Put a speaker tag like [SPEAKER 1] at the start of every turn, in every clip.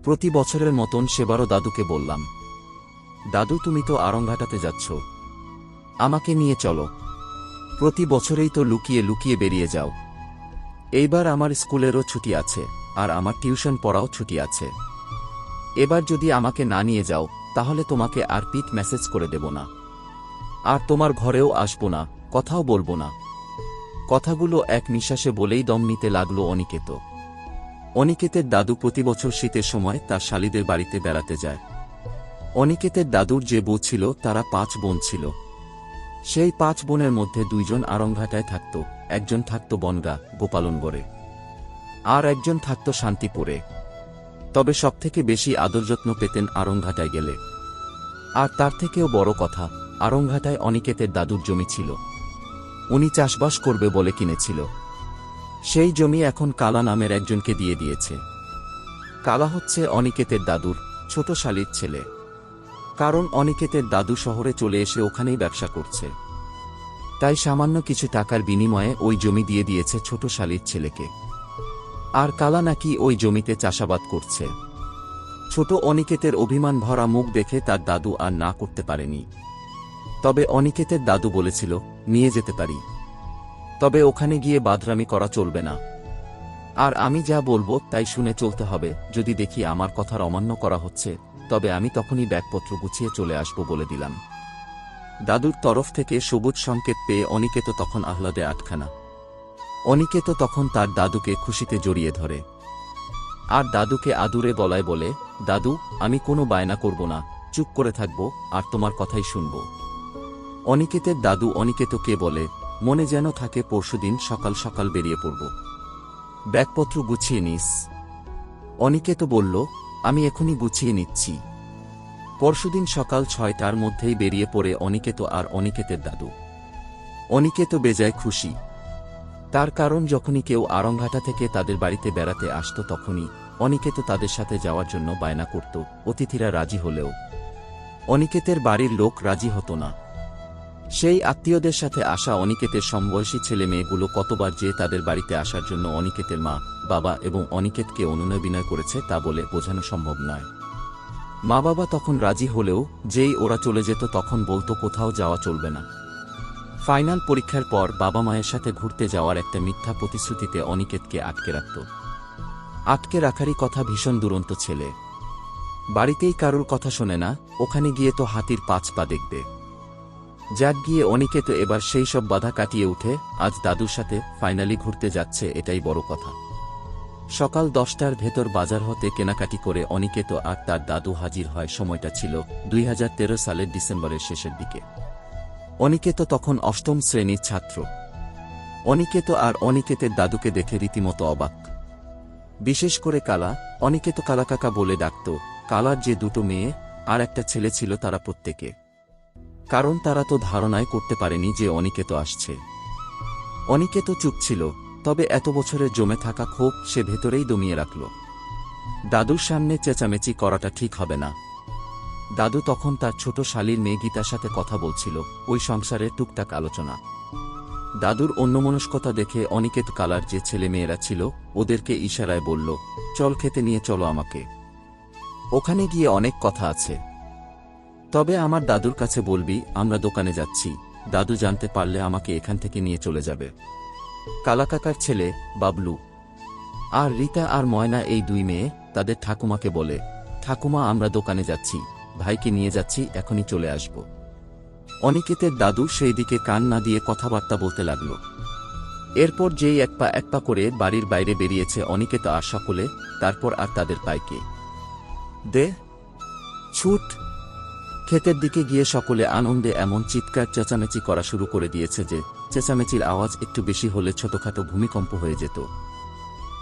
[SPEAKER 1] প্রতি বছরের মতন সেবারও দাদুকে বললাম, দাদু তুমি তো আরংঘাটাতে যাচ্ছ, আমাকে নিয়ে চলো। প্রতি বছরেই তো লুকিয়ে লুকিয়ে বেরিয়ে যাও। এইবার আমার স্কুলেরও ছুটি আছে, আর আমার টিউশন পড়াও ছুটি আছে। এবার যদি আমাকে না নিয়ে যাও তাহলে তোমাকে আর পিট মেসেজ করে দেব না, আর তোমার ঘরেও আসব না, কথাও বলবো না। কথাগুলো এক নিঃশ্বাসে বলেই দম নিতে লাগলো অনিকেত। অনিকেতের দাদু প্রতি বছর শীতের সময় তার শালীদের বাড়িতে বেড়াতে যায়। অনিকেতের দাদুর যে বউ ছিল তারা 5 বোন ছিল। সেই 5 বোনের মধ্যে 2 জন আরংঘাটায় থাকত, একজন থাকত বনগা গোপালনগড়ে, আর একজন থাকত শান্তিপুরে। তবে সবথেকে বেশি আদর যত্ন পেতেন আরংঘাটায় গেলে। আর তার থেকেও বড় কথা, আরংঘাটায় অনিকেতের দাদুর জমি ছিল। উনি চাষবাস করবে বলে কিনেছিল। সেই জমি এখন কালা নামের একজনকে দিয়ে দিয়েছে। কালা হচ্ছে অনিকেতের দাদুর ছোট শালীর ছেলে। কারণ অনিকেতের দাদু শহরে চলে এসে ওখানেই ব্যবসা করছে, তাই সামান্য কিছু টাকার বিনিময়ে ওই জমি দিয়ে দিয়েছে ছোট শালীর ছেলেকে। আর কালা নাকি ওই জমিতে চাষাবাদ করছে। ছোট অনিকেতের অভিমান ভরা মুখ দেখে তার দাদু আর না করতে পারেনি। তবে অনিকেতের দাদু বলেছিল, নিয়ে যেতে পারি, তবে ওখানে গিয়ে বাদরামি করা চলবে না। আর আমি যা বলবো তাই শুনে চলতে হবে। যদি দেখি আমার কথার অমান্য করা হচ্ছে, তবে আমি তখনই ব্যাগপত্র গুছিয়ে চলে আসব বলে দিলাম। দাদুর তরফ থেকে সবুজ সংকেত পেয়ে অনিকেত তখন আহ্লাদে আটখানা। অনিকেত তখন তার দাদুকে খুশিতে জড়িয়ে ধরে, আর দাদুকে আদুরে গলায় বলে, দাদু আমি কোনো বায়না করব না, চুপ করে থাকব, আর তোমার কথাই শুনব। অনিকেতের দাদু অনিকেতকে বলে, মনে যেন থাকে পরশুদিন সকাল সকাল বেরিয়ে পড়ব, ব্যাগপত্র গুছিয়ে নিস। অনিকেত বলল, আমি এখনই গুছিয়ে নিচ্ছি। পরশুদিন সকাল 6টার মধ্যেই বেরিয়ে পড়ে অনিকেত আর অনিকেতের দাদু। অনিকেত বেজায় খুশি। তার কারণ যখনই কেউ আরংঘাটা থেকে তাদের বাড়িতে বেড়াতে আসত তখনই অনিকেত তাদের সাথে যাওয়ার জন্য বায়না করত। অতিথিরা রাজি হলেও অনিকেতের বাড়ির লোক রাজি হতো না। সেই আত্মীয়দের সাথে আসা অনিকেতের সমবয়সী ছেলে মেয়েগুলো কতবার যে তাদের বাড়িতে আসার জন্য অনিকেতের মা, বাবা এবং অনিকেতকে অনুনয় বিনয় করেছে তা বলে বোঝানো সম্ভব নয়। মা বাবা তখন রাজি হলেও যেই ওরা চলে যেত তখন বলতো কোথাও যাওয়া চলবে না। ফাইনাল পরীক্ষার পর বাবা মায়ের সাথে ঘুরতে যাওয়ার একটা মিথ্যা প্রতিশ্রুতিতে অনিকেতকে আটকে রাখত। আটকে রাখারই কথা ভীষণ দুরন্ত ছেলে। বাড়িতেই কারুর কথা শোনে না, ওখানে গিয়ে তো হাতির 5 পা দেখবে। যাক গিয়ে অনিকেত এবার সেই সব বাধা কাটিয়ে উঠে আজ দাদুর সাথে ফাইনালি ঘুরতে যাচ্ছে, এটাই বড় কথা। সকাল 10টার ভেতর বাজার হতে কেনাকাটি করে অনিকেত আর তার দাদু হাজির হয়। সময়টা ছিল 2013 সালের ডিসেম্বরের শেষের দিকে। অনিকেত তখন 8ম শ্রেণীর ছাত্র। অনিকেত আর অনিকেতের দাদুকে দেখে রীতিমতো অবাক। বিশেষ করে কালা। অনিকেত কালাকাকা বলে ডাকত। কালার যে 2টো মেয়ে আর একটা ছেলে ছিল তারা প্রত্যেকে, কারণ তারা তো ধারণাই করতে পারেনি যে অনিকেত আসছে। অনিকেত চুপ ছিল, তবে এত বছরের জমে থাকা ক্ষোভ সে ভেতরেই দমিয়ে রাখল। দাদুর সামনে চেঁচামেচি করাটা ঠিক হবে না। দাদু তখন তার ছোট শালীর মেয়ে গীতার সাথে কথা বলছিল, ওই সংসারের টুকটাক আলোচনা। দাদুর অন্যমনস্কতা দেখে অনিকেত কালার যে ছেলে মেয়েরা ছিল ওদেরকে ইশারায় বলল, চল খেতে নিয়ে চলো আমাকে, ওখানে গিয়ে অনেক কথা আছে। তবে আমার দাদুর কাছে বলবি আমরা দোকানে যাচ্ছি, দাদু জানতে পারলে আমাকে এখান থেকে নিয়ে চলে যাবে। কালাকাকার ছেলে বাবলু আর রীতা আর ময়না, এই 2 মেয়ে তাদের ঠাকুমাকে বলে, ঠাকুমা আমরা দোকানে যাচ্ছি, ভাইকে নিয়ে যাচ্ছি, এখনই চলে আসব। অনিকেতের দাদু সেই দিকে কান না দিয়ে কথাবার্তা বলতে লাগল। এরপর যেই এক পা করে বাড়ির বাইরে বেরিয়েছে অনিকেত আর সকলে, তারপর আর তাদের পাইকে দে ছুট। ক্ষেতের দিকে গিয়ে সকলে আনন্দে এমন চিৎকার চেঁচামেচি করা শুরু করে দিয়েছে যে চেঁচামেচির আওয়াজ একটু বেশি হলে ছোটখাটো ভূমিকম্প হয়ে যেত।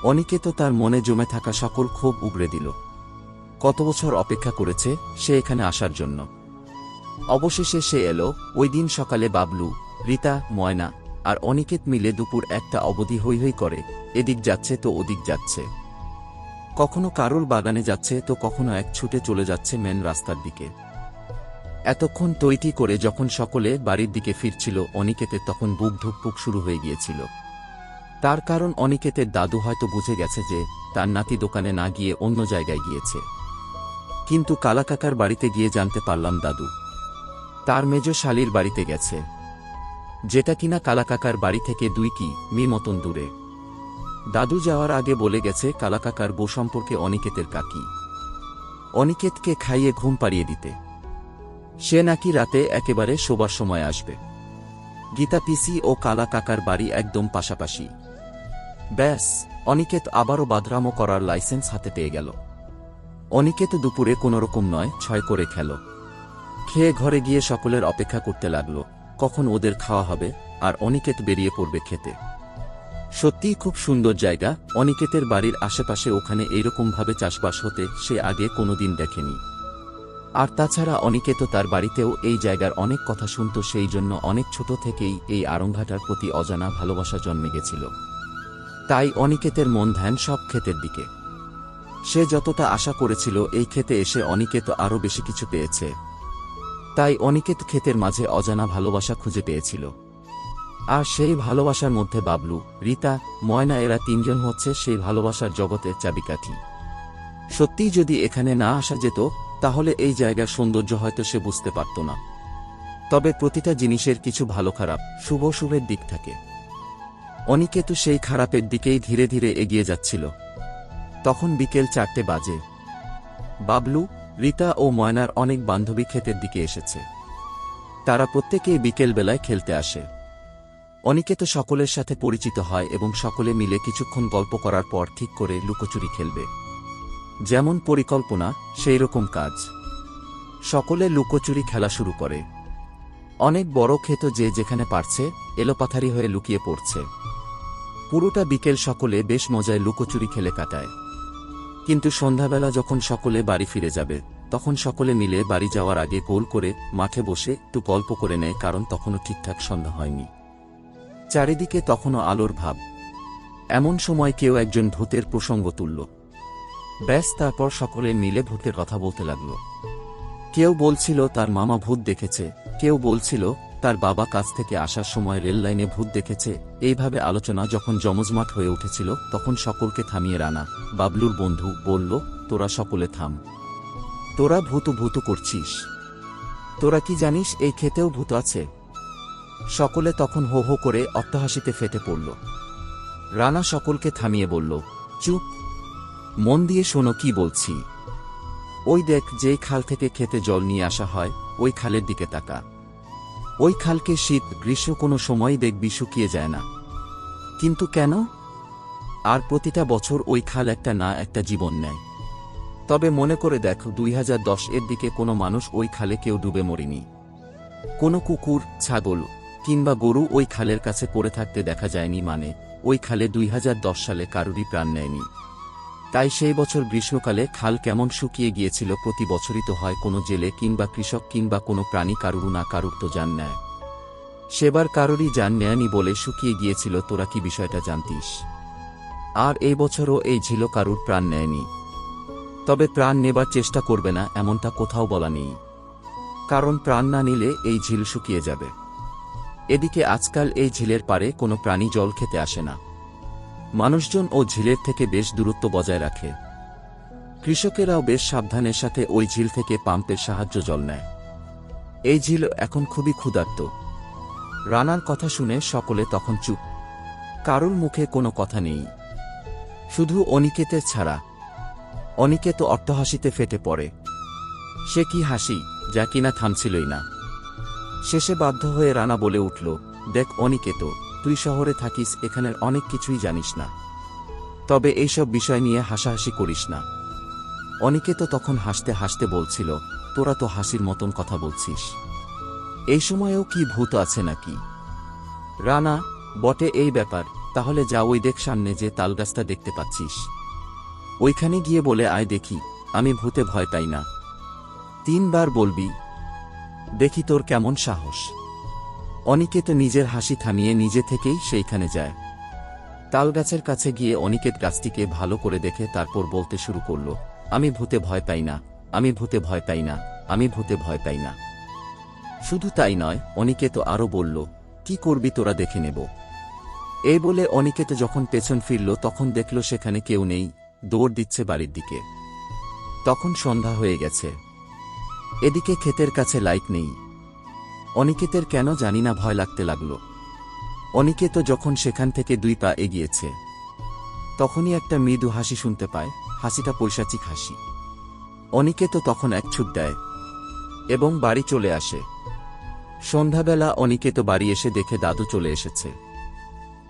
[SPEAKER 1] অনিকেত তার মনে জমে থাকা সকল ক্ষোভ উগরে দিল। কত বছর অপেক্ষা করেছে সে এখানে আসার জন্য। অবশেষে সে এলো। ওই দিন সকালে বাবলু, রীতা, ময়না আর অনিকেত মিলে দুপুর 1টা অবধি হৈ হৈ করে, এদিক যাচ্ছে তো ওদিক যাচ্ছে, কখনো কারুর বাগানে যাচ্ছে তো কখনো এক ছুটে চলে যাচ্ছে মেন রাস্তার দিকে। এতক্ষণ টইটি করে যখন সকলে বাড়ির দিকে ফিরছিল অনিকেতের তখন বুক ধুকপুক শুরু হয়ে গিয়েছিল। তার কারণ অনিকেতের দাদু হয়তো বুঝে গেছে যে তার নাতি দোকানে না গিয়ে অন্য জায়গায় গিয়েছে। কিন্তু কালাকাকার বাড়িতে গিয়ে জানতে পারলাম দাদু তার মেজ শালীর বাড়িতে গেছে, যেটা কিনা কালাকাকার বাড়ি থেকে 2 কিমি মতন দূরে। দাদু যাওয়ার আগে বলে গেছে কালাকাকার বউ সম্পর্কে অনিকেতের কাকি অনিকেতকে খাইয়ে ঘুম পাড়িয়ে দিতে। সে নাকি রাতে একেবারে শোবার সময় আসবে। গীতা পিসি ও কালা কাকার বাড়ি একদম পাশাপাশি। ব্যাস, অনিকেত আবারও বাদরামো করার লাইসেন্স হাতে পেয়ে গেল। অনিকেত দুপুরে কোনোরকম নয় ছয় করে খেল। খেয়ে ঘরে গিয়ে সকলের অপেক্ষা করতে লাগল কখন ওদের খাওয়া হবে, আর অনিকেত বেরিয়ে পড়বে খেতে। সত্যিই খুব সুন্দর জায়গা। অনিকেতের বাড়ির আশেপাশে ওখানে এইরকমভাবে চাষবাস হতে সে আগে কোনোদিন দেখেনি। আর তাছাড়া অনিকেত তার বাড়িতেও এই জায়গার অনেক কথা শুনত, সেই জন্য অনেক ছোট থেকেই এই আরংঘাটার প্রতি অজানা ভালোবাসা জন্মে গেছিল। তাই অনিকেতের মন ধ্যান সব ক্ষেতের দিকে। সে যতটা আশা করেছিল এই ক্ষেতে এসে অনিকেত আরও বেশি কিছু পেয়েছে। তাই অনিকেত ক্ষেতের মাঝে অজানা ভালোবাসা খুঁজে পেয়েছিল। আর সেই ভালোবাসার মধ্যে বাবলু, রীতা, ময়না এরা 3জন হচ্ছে সেই ভালোবাসার জগতের চাবিকাঠি। সত্যিই যদি এখানে না আসা যেত তাহলে এই জায়গার সৌন্দর্য হয়তো সে বুঝতে পারত না। তবে প্রতিটা জিনিসের কিছু ভালো খারাপ, শুভ শুভের দিক থাকে। অনিকেত সেই খারাপের দিকেই ধীরে ধীরে এগিয়ে যাচ্ছিল। তখন বিকেল 4টে বাজে। বাবলু, রীতা ও ময়নার অনেক বান্ধবী ক্ষেতের দিকে এসেছে। তারা প্রত্যেকেই বিকেলবেলায় খেলতে আসে। অনিকেত সকলের সাথে পরিচিত হয় এবং সকলে মিলে কিছুক্ষণ গল্প করার পর ঠিক করে লুকোচুরি খেলবে। যেমন পরিকল্পনা সেই রকম কাজ। সকলে লুকোচুরি খেলা শুরু করে। অনেক বড় ক্ষেত, যে যেখানে পারছে এলোপাথারি হয়ে লুকিয়ে পড়ছে। পুরোটা বিকেল সকলে বেশ মজায় লুকোচুরি খেলে কাটায়। কিন্তু সন্ধ্যাবেলা যখন সকলে বাড়ি ফিরে যাবে তখন সকলে মিলে বাড়ি যাওয়ার আগে গোল করে মাঠে বসে একটু গল্প করে নেয়, কারণ তখনও ঠিকঠাক সন্ধ্যা হয়নি। চারিদিকে তখনও আলোর ভাব। এমন সময় কেউ একজন ভূতের প্রসঙ্গ তুলল। ব্যাস, তারপর সকলে মিলে ভূতের কথা বলতে লাগল। কেউ বলছিল তার মামা ভূত দেখেছে, কেউ বলছিল তার বাবা কাজ থেকে আসার সময় রেল লাইনে ভূত দেখেছে। এইভাবে আলোচনা যখন জমজমাট হয়ে উঠেছিল তখন সকলকে থামিয়ে রানা, বাবলুর বন্ধু, বলল, তোরা সকলে থাম। তোরা ভূত ভূত করছিস। তোরা কি জানিস এই ক্ষেতেও ভূত আছে? সকলে তখন হো হো করে অট্টহাসিতে ফেটে পড়ল। রানা সকলকে থামিয়ে বলল, চুপ, মন দিয়ে শোনো কি বলছি। ওই দেখ, যেই খাল থেকে খেতে জল নিয়ে আসা হয় ওই খালের দিকে তাকা। ওই খালকে শীত গ্রীষ্ম কোনো সময়ই দেখবি শুকিয়ে যায় না। কিন্তু কেন? আর প্রতিটা বছর ওই খাল একটা না একটা জীবন নেয়। তবে মনে করে দেখ, 2010 এর দিকে কোনো মানুষ ওই খালে কেউ ডুবে মরেনি। কোনো কুকুর, ছাগল কিংবা গরু ওই খালের কাছে পড়ে থাকতে দেখা যায়নি, মানে ওই খালে 2010 সালে কারুরই প্রাণ নেয়নি। তাই সেই বছর গ্রীষ্মকালে খাল কেমন শুকিয়ে গিয়েছিল। প্রতি বছরই তো হয় কোনো জেলে কিংবা কৃষক কিংবা কোনো প্রাণী কারুর না কারুর তো জান নেয়। সেবার কারুরই জান নেয়নি বলে শুকিয়ে গিয়েছিল। তোরা কি বিষয়টা জানতিস? আর এই বছরও এই ঝিল কারুর প্রাণ নেয়নি। তবে প্রাণ নেবার চেষ্টা করবে না এমনটা কোথাও বলা নেই, কারণ প্রাণ না নিলে এই ঝিল শুকিয়ে যাবে। এদিকে আজকাল এই ঝিলের পাড়ে কোনো প্রাণী জল খেতে আসে না। মানুষজন ও ঝিলের থেকে বেশ দূরত্ব বজায় রাখে। কৃষকেরাও বেশ সাবধানের সাথে ওই ঝিল থেকে পাম্পের সাহায্য জল নেয়। এই ঝিল এখন খুবই ক্ষুধার্ত। রানার কথা শুনে সকলে তখন চুপ। কারুর মুখে কোনো কথা নেই, শুধু অনিকেতের ছাড়া। অনিকেত অট্টহাসিতে ফেটে পড়ে। সে কি হাসি, যা কিনা থামছিলই না। শেষে বাধ্য হয়ে রানা বলে উঠল, দেখ অনিকেত, তুই শহরে থাকিস, এখানের অনেক কিছুই জানিস না। তবে এইসব বিষয় নিয়ে হাসাহাসি করিস না। অনিকেত তখন হাসতে হাসতে বলছিল, তোরা তো হাসির মতন কথা বলছিস। এই সময়েও কি ভূত আছে নাকি? রানা, বটে এই ব্যাপার। তাহলে যা ওই দেখ সামনে যে তালগাছটা দেখতে পাচ্ছিস, ওইখানে গিয়ে বলে আয় দেখি আমি ভূতে ভয় পাই না। 3 বার বলবি, দেখি তোর কেমন সাহস। অনিকেত নিজের হাসি থামিয়ে নিজে থেকেই সেইখানে যায়। তালগাছের কাছে গিয়ে অনিকেত গাছটিকে ভালো করে দেখে তারপর বলতে শুরু করল, আমি ভূতে ভয় পাই না, আমি ভূতে ভয় পাই না, আমি ভূতে ভয় পাই না। শুধু তাই নয়, অনিকেত আরও বলল, কি করবি তোরা দেখে নেব। এই বলে অনিকেত যখন পেছন ফিরল তখন দেখল সেখানে কেউ নেই, দৌড় দিচ্ছে বাড়ির দিকে। তখন সন্ধ্যা হয়ে গেছে। এদিকে ক্ষেতের কাছে লাইট নেই। অনিকেতের কেন জানি না ভয় লাগতে লাগল। অনিকেত যখন সেখান থেকে 2 পা এগিয়েছে তখনই একটা মৃদু হাসি শুনতে পায়। হাসিটা পৈশাচিক হাসি। অনিকেত তখন এক ছুট দেয় এবং বাড়ি চলে আসে। সন্ধ্যাবেলা অনিকেত বাড়ি এসে দেখে দাদু চলে এসেছে।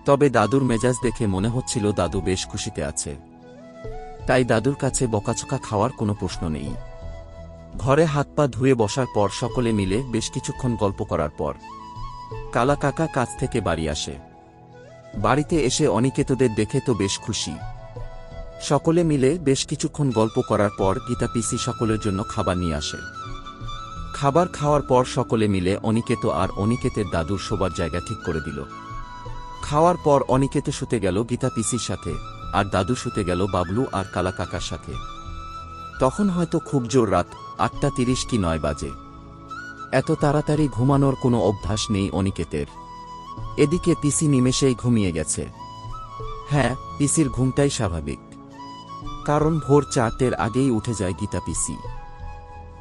[SPEAKER 1] তবে দাদুর মেজাজ দেখে মনে হচ্ছিল দাদু বেশ খুশিতে আছে। তাই দাদুর কাছে বকাচকা খাওয়ার কোনো প্রশ্ন নেই। ঘরে হাত পা ধুয়ে বসার পর সকলে মিলে বেশ কিছুক্ষণ গল্প করার পর কালা কাকা কাজ থেকে বাড়ি আসে। বাড়িতে এসে অনিকেতদের দেখে তো বেশ খুশি। সকলে মিলে বেশ কিছুক্ষণ গল্প করার পর গীতা পিসি সকলের জন্য খাবার নিয়ে আসে। খাবার খাওয়ার পর সকলে মিলে অনিকেত আর অনিকেতের দাদুর শোবার জায়গা ঠিক করে দিল। খাওয়ার পর অনিকেত শুতে গেল গীতা পিসির সাথে, আর দাদু শুতে গেল বাবলু আর কালা কাকার সাথে। তখন হয়তো খুব জোর রাত 8:30 কি 9 বাজে। এত তাড়াতাড়ি ঘুমানোর কোনো অভ্যাস নেই অনিকেতের। এদিকে পিসি নিমেষেই ঘুমিয়ে গেছে। হ্যাঁ, পিসির ঘুমটাই স্বাভাবিক, কারণ ভোর 4টের আগেই উঠে যায় গীতা পিসি।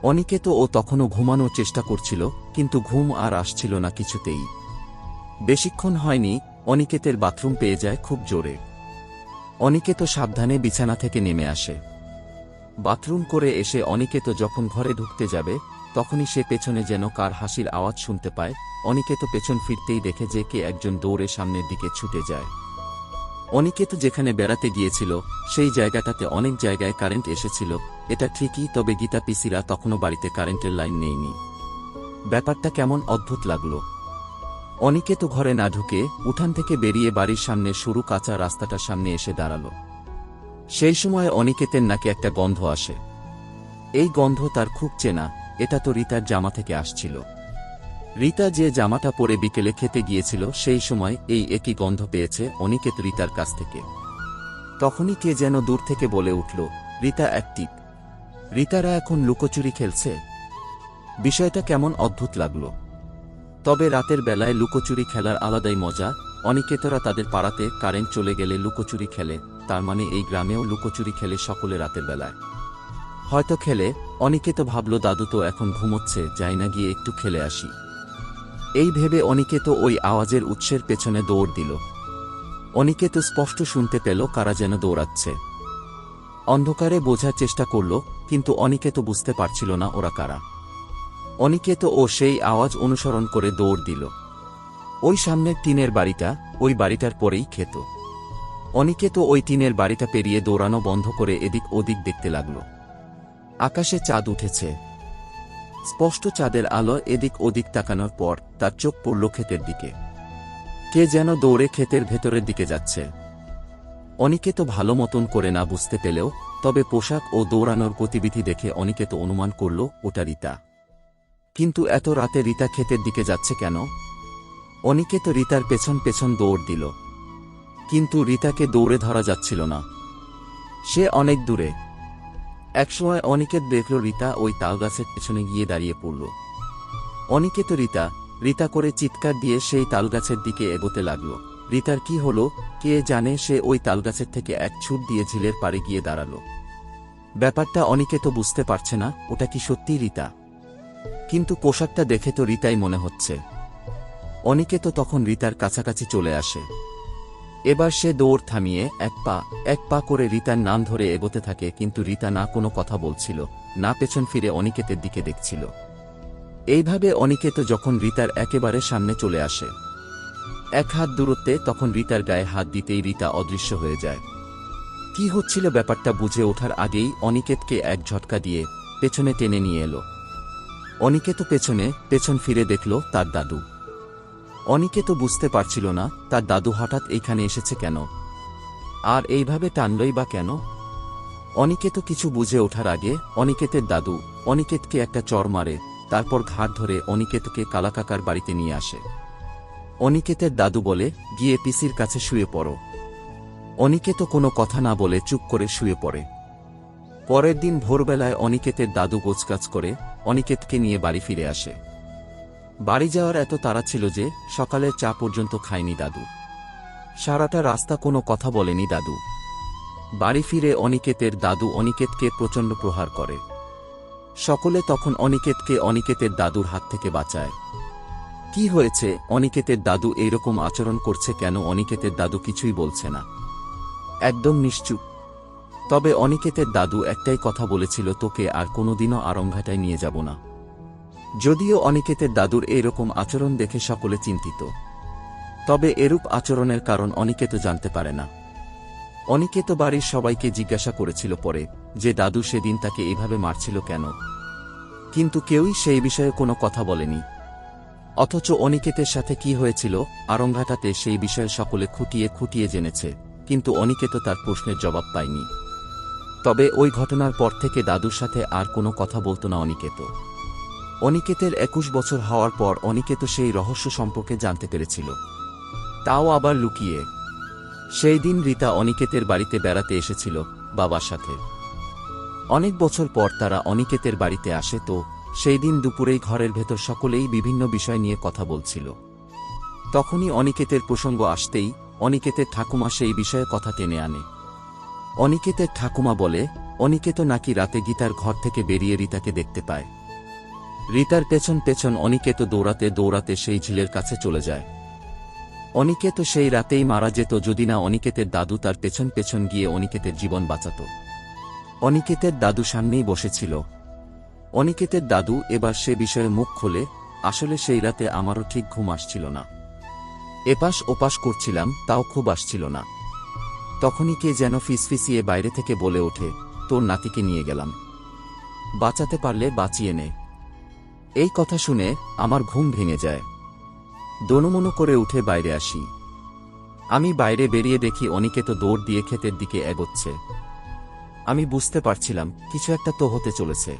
[SPEAKER 1] অনিকেত ও তখনও ঘুমানোর চেষ্টা করছিল, কিন্তু ঘুম আর আসছিল না কিছুতেই। বেশিক্ষণ হয়নি, অনিকেতের বাথরুম পেয়ে যায় খুব জোরে। অনিকেত সাবধানে বিছানা থেকে নেমে আসে। বাথরুম করে এসে অনিকেত যখন ঘরে ঢুকতে যাবে তখনই সে পেছনে যেন কার হাসির আওয়াজ শুনতে পায়। অনিকেত পেছন ফিরতেই দেখে যে কে একজন দৌড়ে সামনের দিকে ছুটে যায়। অনিকেত যেখানে বেড়াতে গিয়েছিল সেই জায়গাটাতে অনেক জায়গায় কারেন্ট এসেছিল, এটা ঠিকই, তবে গীতা পিসিরা তখনও বাড়িতে কারেন্টের লাইন নেয়নি। ব্যাপারটা কেমন অদ্ভুত লাগল। অনিকেত ঘরে না ঢুকে উঠান থেকে বেরিয়ে বাড়ির সামনে সরু কাঁচা রাস্তাটার সামনে এসে দাঁড়াল। সেই সময় অনিকেতের নাকে একটা গন্ধ আসে। এই গন্ধ তার খুব চেনা, এটা তো রীতার জামা থেকে আসছিল। রীতা যে জামাটা পরে বিকেলে খেতে গিয়েছিল সেই সময় এই একই গন্ধ পেয়েছে অনিকেত রীতার কাছ থেকে। তখনই কে যেন দূর থেকে বলে উঠল, রীতা অ্যাক্টিভ। রীতারা এখন লুকোচুরি খেলছে। বিষয়টা কেমন অদ্ভুত লাগল। তবে রাতের বেলায় লুকোচুরি খেলার আলাদাই মজা। অনিকেতরা তাদের পাড়াতে কারেন্ট চলে গেলে লুকোচুরি খেলে, তার মানে এই গ্রামেও লুকোচুরি খেলে সকলে রাতের বেলায়। হয়তো খেলে। অনিকেত ভাবল দাদু তো এখন ঘুমোচ্ছে, যাই না গিয়ে একটু খেলে আসি। এই ভেবে অনিকেত ওই আওয়াজের উৎসের পেছনে দৌড় দিল। অনিকেত স্পষ্ট শুনতে পেল কারা যেন দৌড়াচ্ছে। অন্ধকারে বোঝার চেষ্টা করল, কিন্তু অনিকেত বুঝতে পারছিল না ওরা কারা। অনিকেত ও সেই আওয়াজ অনুসরণ করে দৌড় দিল। ওই সামনের টিনের বাড়িটা, ওই বাড়িটার পরেই ক্ষেত। অনিকেত ওই টিনের বাড়িটা পেরিয়ে দৌড়ানো বন্ধ করে এদিক ওদিক দেখতে লাগল। আকাশে চাঁদ উঠেছে। স্পষ্ট চাঁদের আলো। এদিক ওদিক তাকানোর পর তার চোখ পড়ল ক্ষেতের দিকে। কে যেন দৌড়ে ক্ষেতের ভেতরের দিকে যাচ্ছে। অনিকেত ভালো মতন করে না বুঝতে পেলেও, তবে পোশাক ও দৌড়ানোর গতিবিধি দেখে অনিকেত অনুমান করল ওটা রীতা। কিন্তু এত রাতে রীতা ক্ষেতের দিকে যাচ্ছে কেন? অনিকেত রীতার পেছন পেছন দৌড় দিল, কিন্তু রীতাকে দৌড়ে ধরা যাচ্ছিল না। সে অনেক দূরে। একসময় অনিকেত দেখল রীতা ওই তালগাছের পেছনে গিয়ে দাঁড়িয়ে পড়ল। অনিকেত রীতা রীতা করে চিৎকার দিয়ে সেই তালগাছের দিকে এগোতে লাগল। রীতার কি হলো কে জানে, সে ওই তালগাছের থেকে এক ছুট দিয়ে ঝিলের পাড়ে গিয়ে দাঁড়াল। ব্যাপারটা অনিকেত বুঝতে পারছে না ওটা কি সত্যি রীতা, কিন্তু পোশাকটা দেখে তো রীতাই মনে হচ্ছে। অনিকেত তখন রীতার কাছাকাছি চলে আসে। এবার সে দৌড় থামিয়ে এক পা করে রীতার নাম ধরে এগোতে থাকে, কিন্তু রীতা না কোনো কথা বলছিল, না পেছন ফিরে অনিকেতের দিকে দেখছিল। এইভাবে অনিকেত যখন রীতার একেবারে সামনে চলে আসে, 1 হাত দূরত্বে, তখন রীতার গায়ে হাত দিতেই রীতা অদৃশ্য হয়ে যায়। কি হচ্ছিল ব্যাপারটা বুঝে ওঠার আগেই অনিকেতকে এক ঝটকা দিয়ে পেছনে টেনে নিয়ে এলো। অনিকেত পেছন ফিরে দেখল তার দাদু। অনিকেত বুঝতে পারছিল না তার দাদু হঠাৎ এইখানে এসেছে কেন, আর এইভাবে টানলই বা কেন। অনিকেত কিছু বুঝে ওঠার আগে অনিকেতের দাদু অনিকেতকে একটা চড় মারে, তারপর ঘাট ধরে অনিকেতকে কালাকাকার বাড়িতে নিয়ে আসে। অনিকেতের দাদু বলে, গিয়ে পিসির কাছে শুয়ে পড়ো। অনিকেত কোনো কথা না বলে চুপ করে শুয়ে পড়ে। পরের দিন ভোরবেলায় অনিকেতের দাদু গোছগাছ করে অনিকেতকে নিয়ে বাড়ি ফিরে আসে। বাড়ি যাওয়ার এত তাড়া ছিল যে সকালের চা পর্যন্ত খায়নি দাদু। সারাটা রাস্তা কোনো কথা বলেনি দাদু। বাড়ি ফিরে অনিকেতের দাদু অনিকেতকে প্রচণ্ড প্রহার করে। সকলে তখন অনিকেতের দাদুর হাত থেকে বাঁচায়। কি হয়েছে, অনিকেতের দাদু এইরকম আচরণ করছে কেন? অনিকেতের দাদু কিছুই বলছে না, একদম নিশ্চুপ। তবে অনিকেতের দাদু একটাই কথা বলেছিল, তোকে আর কোনোদিনও আরংঘাটায় নিয়ে যাব না। যদিও অনিকেতের দাদুর এইরকম আচরণ দেখে সকলে চিন্তিত, তবে এরূপ আচরণের কারণ অনিকেত জানতে পারে না। অনিকেত বাড়ির সবাইকে জিজ্ঞাসা করেছিল পরে যে দাদু সেদিন তাকে এইভাবে মারছিল কেন, কিন্তু কেউই সেই বিষয়ে কোনো কথা বলেনি। অথচ অনিকেতের সাথে কি হয়েছিল আরংঘাটাতে সেই বিষয়ে সকলে খুঁটিয়ে খুঁটিয়ে জেনেছে, কিন্তু অনিকেত তার প্রশ্নের জবাব পায়নি। তবে ওই ঘটনার পর থেকে দাদুর সাথে আর কোনো কথা বলতো না অনিকেত। অনিকেতের 21 বছর হওয়ার পর অনিকেত সেই রহস্য সম্পর্কে জানতে পেরেছিল, তাও আবার লুকিয়ে। সেই দিন রীতা অনিকেতের বাড়িতে বেড়াতে এসেছিল বাবার সাথে। অনেক বছর পর তারা অনিকেতের বাড়িতে আসে, তো সেই দিন দুপুরেই ঘরের ভেতর সকলেই বিভিন্ন বিষয় নিয়ে কথা বলছিল। তখনই অনিকেতের প্রসঙ্গ আসতেই অনিকেতের ঠাকুমা সেই বিষয়ে কথা টেনে আনে। অনিকেতের ঠাকুমা বলে অনিকেত নাকি রাতে গীতার ঘর থেকে বেরিয়ে রীতাকে দেখতে পায়। রীতার পেছন পেছন অনিকেত দৌড়াতে দৌড়াতে সেই ঝিলের কাছে চলে যায়। অনিকেত সেই রাতেই মারা যেত যদি না অনিকেতের দাদু তার পেছন পেছন গিয়ে অনিকেতের জীবন বাঁচাত। অনিকেতের দাদু সামনেই বসেছিল। অনিকেতের দাদু এবার সে বিষয়ে মুখ খোলে, আসলে সেই রাতে আমারও ঠিক ঘুম আসছিল না, এপাশ ওপাশ করছিলাম, তাও খুব আসছিল না। তখনই কে যেন ফিসফিসিয়ে বাইরে থেকে বলে ওঠে, তোর নাতিকে নিয়ে গেলাম, বাঁচাতে পারলে বাঁচিয়ে নে। এই কথা শুনে আমার ঘুম ভেঙে যায়। দোনমনো করে উঠে বাইরে আসি। আমি বাইরে বেরিয়ে দেখি অনিকেত দৌড় দিয়ে ক্ষেতের দিকে এগোচ্ছে। আমি বুঝতে পারছিলাম কিছু একটা তো হতে চলেছে।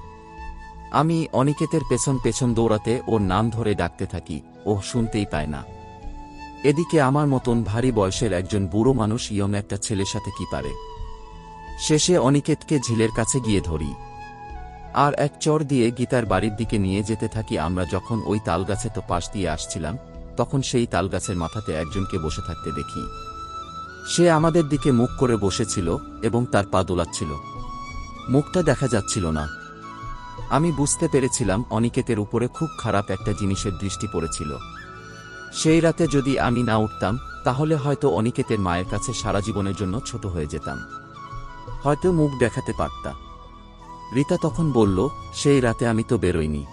[SPEAKER 1] আমি অনিকেতের পেছন পেছন দৌড়াতে ওর নাম ধরে ডাকতে থাকি, ও শুনতেই পায় না। এদিকে আমার মতন ভারী বয়সের একজন বুড়ো মানুষ ইয়ং একটা ছেলের সাথে কি পারে। শেষে অনিকেতকে ঝিলের কাছে গিয়ে ধরি, আর এক চর দিয়ে গীতার বাড়ির দিকে নিয়ে যেতে থাকি। আমরা যখন ওই তালগাছে তো পাশ দিয়ে আসছিলাম, তখন সেই তালগাছের মাথাতে একজনকে বসে থাকতে দেখি। সে আমাদের দিকে মুখ করে বসেছিল এবং তার পা দোলাচ্ছিল, মুখটা দেখা যাচ্ছিল না। আমি বুঝতে পেরেছিলাম অনিকেতের উপরে খুব খারাপ একটা জিনিসের দৃষ্টি পড়েছিল। সেই রাতে যদি আমি না উঠতাম, তাহলে হয়তো অনিকেতের মায়ের কাছে সারা জীবনের জন্য ছোট হয়ে যেতাম, হয়তো মুখ দেখাতে পারতাম। রীতা তখন বলল, সেই রাতে আমি তো বেরোইনি।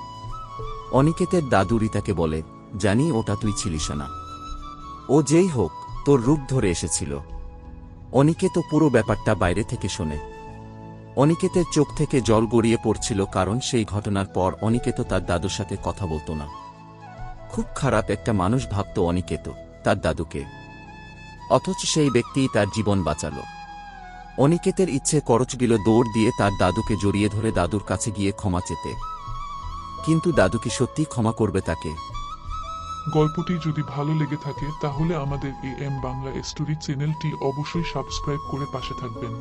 [SPEAKER 1] অনিকেতের দাদু রীতাকে বলে, জানি ওটা তুই ছিলিস না, ও যেই হোক তোর রূপ ধরে এসেছিল। অনিকেত পুরো ব্যাপারটা বাইরে থেকে শোনে। অনিকেতের চোখ থেকে জল গড়িয়ে পড়ছিল, কারণ সেই ঘটনার পর অনিকেত তার দাদুর সাথে কথা বলতো না। খুব খারাপ একটা মানুষ ভাবত অনিকেত তার দাদুকে, অথচ সেই ব্যক্তিই তার জীবন বাঁচাল। অনিকেতের ইচ্ছে করচগিল দৌড় দিয়ে তার দাদুকে জড়িয়ে ধরে দাদুর কাছে গিয়ে ক্ষমা চেতে, কিন্তু দাদু কি সত্যি ক্ষমা করবে তাকে?
[SPEAKER 2] গল্পটি যদি ভালো লেগে থাকে তাহলে আমাদের AM বাংলা স্টোরি চ্যানেলটি অবশ্যই সাবস্ক্রাইব করে পাশে থাকবেন।